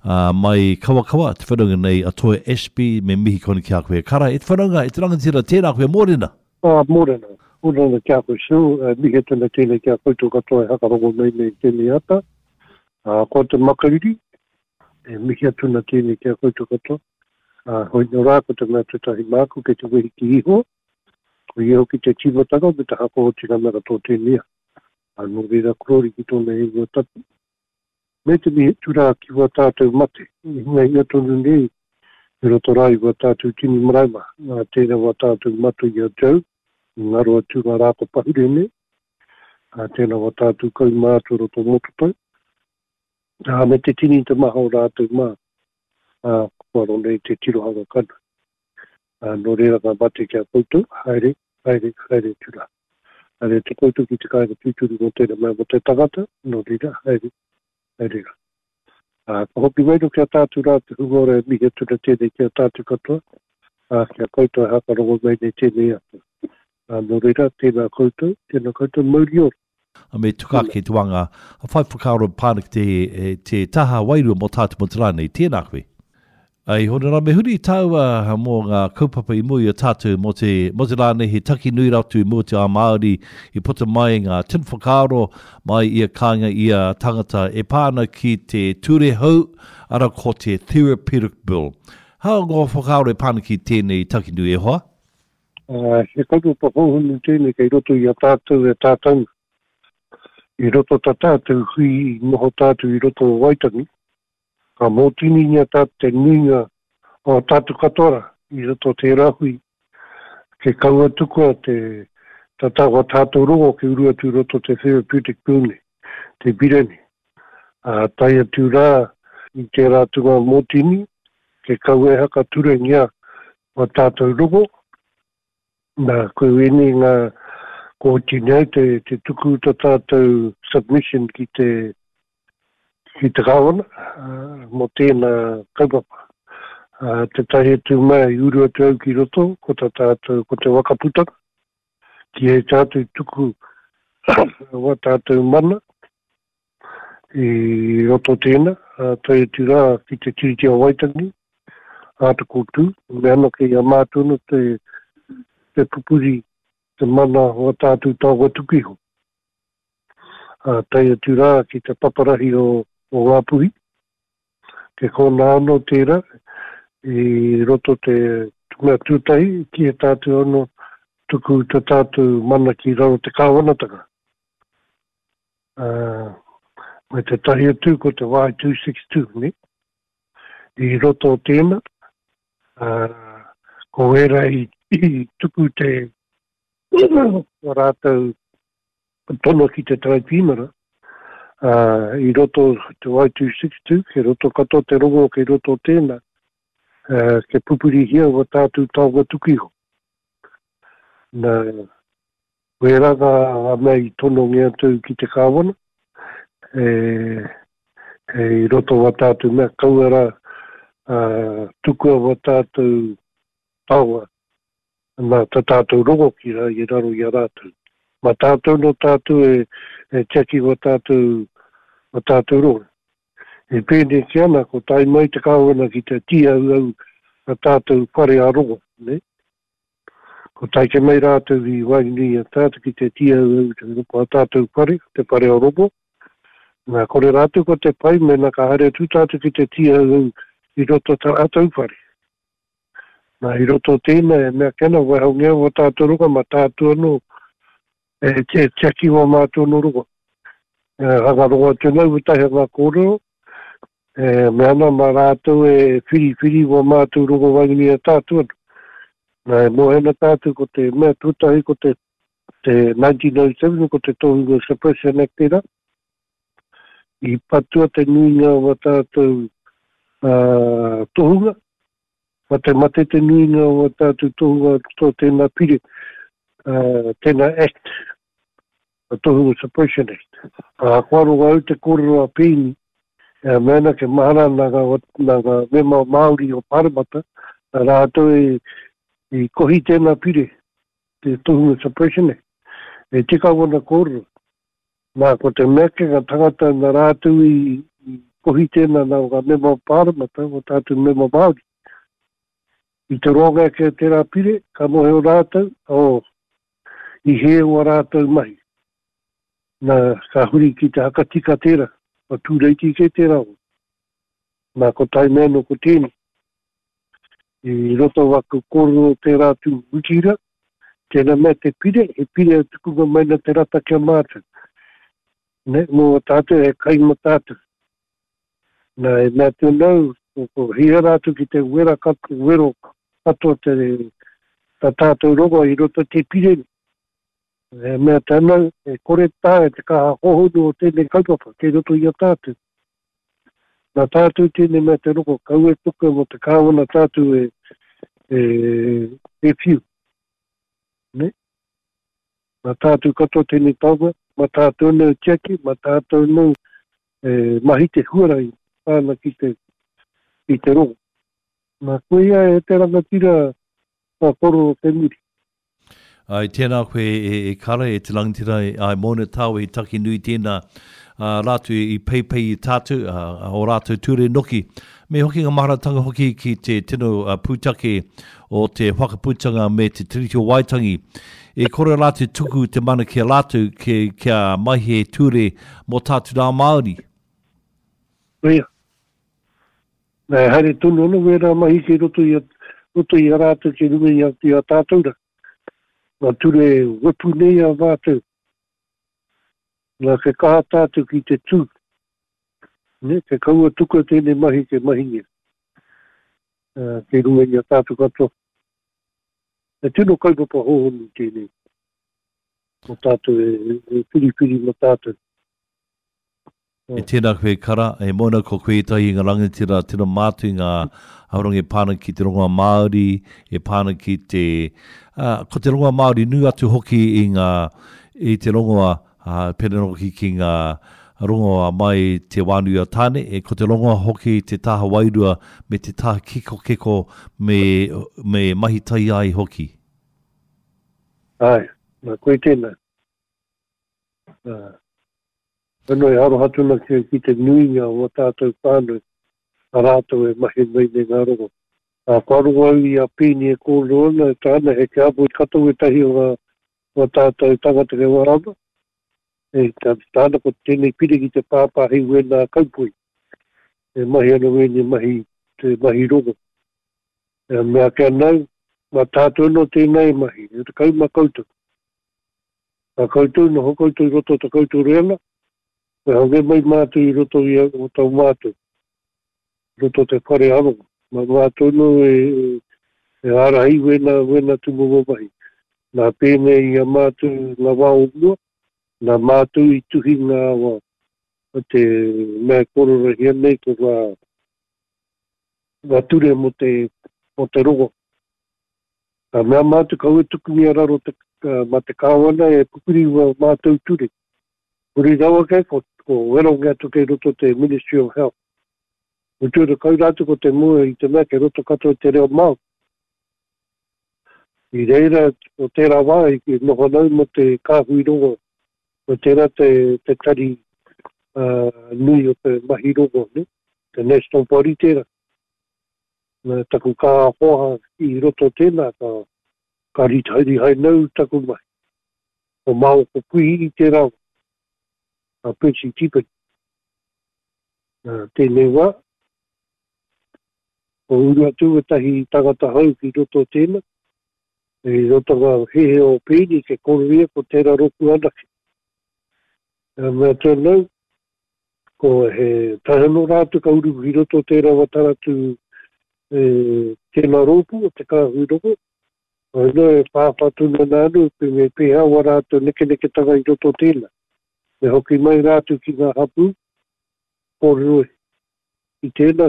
mai kawa te whananga nei a Tohe Ashby me mihi koni kia koe. Kara, e te whananga, e te rangatira tēnā koe mōrena? Mōrena. Mōrena kia koe su, mihi tēnā tēnā kia koe tō katoa e hakarongo nei nei tēnei ata. Ko te makariri, mihi tēnā tēnā kia koe tō katoa. Hoi no rā ko te mea tutahi māku ke te wehi ki iho. Ko iho ki te tīwataka, me te hako o tika mera tō tēnea. No reira kurori ki tōna e ua tatu. Me te mihi tura ki wa tātou mate. Hinga ia tonu nei, i roto rai wa tātou tini maraima. Tēnā wa tātou matu i a jau, ngaroa tūnga rāko pahure ne. Tēnā wa tātou kau mātu roto motopau. Me te tini te maha o rātou mā, kua nei te tirohanga kana. No reira ka mate kia koutou, haere tura. Haere te koutou ki te kāinga tūturu no tēnā mai mo te tangata, no reira, haere. Ka hoki wairo kia tātu rā te hungore mihi tuna tēnei kia tātu katoa. Kia koutou hakarongo mai nei tēnei atu. No reira, tēnā koutou mauri ora. Me tukake te wanga, a whai whakaaro pānak te taha wairua mo tātu mo te rānei, tēnā koe. Ai, hona rā me huri tāua mō ngā kaupapa i mui a tātou mo te rānei he taki nui rautu i mua te a Maori i puta mai ngā tin whakaaro mai i a kāinga i a tangata e pāna ki te ture hau ara ko te Therapeutic Bill. Hau ngō whakaaro e pāna ki tēnei taki nui e hoa? He kaupapa hohunu tēnei kei roto i a tātou e tātou. I roto ta tātou hui noho tātou i roto o Waitangi. Ka mōtini nia te nuinga o tātu katoara i roto te rahui. Ke kaua tukua te tatawa tātou rongo ke urua tu roto te Therapeutic Bill ne, te birene. Tai atu rā i te rātunga mōtini, ke kaua e haka ture nia o tātou rongo. Nā koe wene ngā ko tinei te tuku ta tātou submission ki te kawana, mo tēnā kaupapa. Te tahi atu mai i urua te au ki roto, ko te wakaputaka, ki e tātou tuku wa tātou mana, i roto tēnā, tahi atu rā ki te tiriti o Waitangi, ātako tū, me ana ki a mātuna te pupuri, te mana o tātou tāua tukiho. Tai atu rā ki te paparahi o Wāpuhi, ke kona ano tērā, i roto te mea tūtahi, ki e tātou ano tuku te tātou mana ki rau te kāwanataka. Me te tahi atu ko te Y262, ne? I roto tēnā, ko era i tuku te rātou tono ki te traipimara, i roto te Y262, ke roto kato te rongo ke roto tēnā, ke pupuri hia wa tātou tāua tukiho. Nā, wēranga a mei tono ngea tau ki te kāwana, i roto wa tātou mea kauera tukua wa tātou tāua, nā tātou rongo ki rā i raro i a rātou. Ma tātou no tātou e teki wa tātou rongo. E pēne ki ana, ko tai mai te kāwana ki te tia au a tātou whare a rongo, ne? Ko tai ke mai rātou i waini a tātou ki te tia au te rongo a tātou whare, te whare a rongo. Nā kore rātou ko te pai, me nā ka hare atu tātou ki te tia au i roto ta tātou whare. Nā i roto tēnā e mea kena wahau ngea wa tātou rongo, ma tātou anō te teki wa mātou no rongo. Hanga rongo tēnau utahi ngā kōrero, me ana ma rātou e whiri wa mātou rongo wangini a tātou anu. Nā mo hena tātou ko te mea tūtahi ko te 1907 ko te Tohe Suppression Act tērā. I patua te nuinga wa tātou tohunga. Wa te mate te nuinga wa tātou tohunga to tēnā pire, tēnā Act, Tohe Suppression Act. Kua au te kōrero a pēni, mena ke mahana nanga mema Maori o Parramatta, rātou i kohi tēnā pire, te Tohe Suppression Act. E tika wana kōrero. Nā ko te meke ngā tangata nā rātou i kohi tēnā nā o ngā mema pāramata, o tātou mema Māori. I te ronga ke te rapire, ka mohe o rātou, i he o rātou mahi. Nā ka huri ki te hakatika tērā, o tūreiti ke tērā o. Nā ko tai meno ko tēni. I roto waku koro te rātou wikira, tēnā mea te pire, e pire e tukunga maina te rata kia mātou. Ne, mo tātou e kaima tātou. Nā e mea te nau, ko hia rātou ki te wera wero katoa te tātou rongoa i roto te pire. E mea te nau, e kore tā e te kaha hohono o tēnei kaupapa, ke roto i a tātou. Nā tātou tēnei mea te roko, kau e tuka mo te kāwana tātou e whiu. Ne? Nā tātou katoa tēnei tauma, ma tātou nau tiaki, ma tātou nau mahi te huarai, pāna ki te rongo. Nā koe ia e te rangatira a koro o te muri. Ai tēnā koe e kara e te rangatira ai mōna tāu e taki nui tēnā rātu i peipei i tātou, o rātou ture noki. Me hoki ngā maharatanga hoki ki te tino pūtake o te whakapūtanga me te tiriti o Waitangi. E kore rātou tuku te mana kia rātou kia mahi e ture mō tātou rā Māori. Oia. Nā haere tunu ana wera mahi ke roto i a rātou ke runga i a tātou ra. Nā ture wepu nei a rātou. Nā ke kaha tātou ki te tū. Ne, ke kaua tuka tēnei mahi ke mahingia. Ke runga i a tātou katoa. E tino kaupapa hohonu tēnei. Mo tātou e whiri mo tātou. E tēnā koe kara, e mōna ko koe tahi ngā rangatira tino mātu ngā haurangi pāna ki te rongoa Māori, e pāna ki te, ko te rongoa Māori nui atu hoki i te rongoa, pēne hoki ki ngā rongoa mai te wānui a tāne, e ko te rongoa hoki te taha wairua me te taha keko me mahi tai ai hoki. Ai, nā koe tēnā. Ano e aro hatuna ki te nuinga o tātou pānui, a rātou e mahi mai ne ngā rongo. A wharongo au i a pēni e kōro ana, e tāna he ke apu i katou e tahi o tātou tangata ke warama. E tāna ko tēnei pire ki te pāpāhi wena kaupui. E mahi ana wene te mahi rongo. E mea kia nau, ma tātou no tēnei mahi, e te kauma koutou. A koutou no ho koutou roto te koutou reana, e hange mai mātou i roto i o tau mātou. Roto te whare arongo. Ma mātou no e arahi wena tumu mahi. Nā pēne i a mātou ngā wāo mua, nā mātou i tuhi ngā wā. O te mea korora hia nei ko wā ture mo te rongo. Nā mea mātou kau e tukumi a raro ma te kāwana e pukuri wā mātou ture. Kuri rawa kai ko weronga atu kei roto te Ministry of Health. O tura kau rātu ko te mua i te mea kei roto katoa te reo mau. I reira o tērā wā i noho nau mo te kāhui rongo. O tērā te tari nui o te mahi rongo, ne? Te National Body tērā. Nā taku kā hoha i roto tēnā ka ritairi hai nau taku mai. O mau ko pui i tērā a pēsi tipeni. Tēnei wā. O uru atu e tahi tangata hau ki roto tēnā. E roto ngā hehe o pēni ke kororia ko tērā roku anaki. Mea tēnau, ko he tahano rātu ka uru ki roto tērā wataratu tēnā rōpu o te kāhui roko. O ino e pāpatuna nānu pe me pēhā wa rātu neke tanga i roto tēnā. Me hoki mai rātu ki ngā hapu, kōroi, ki tēnā.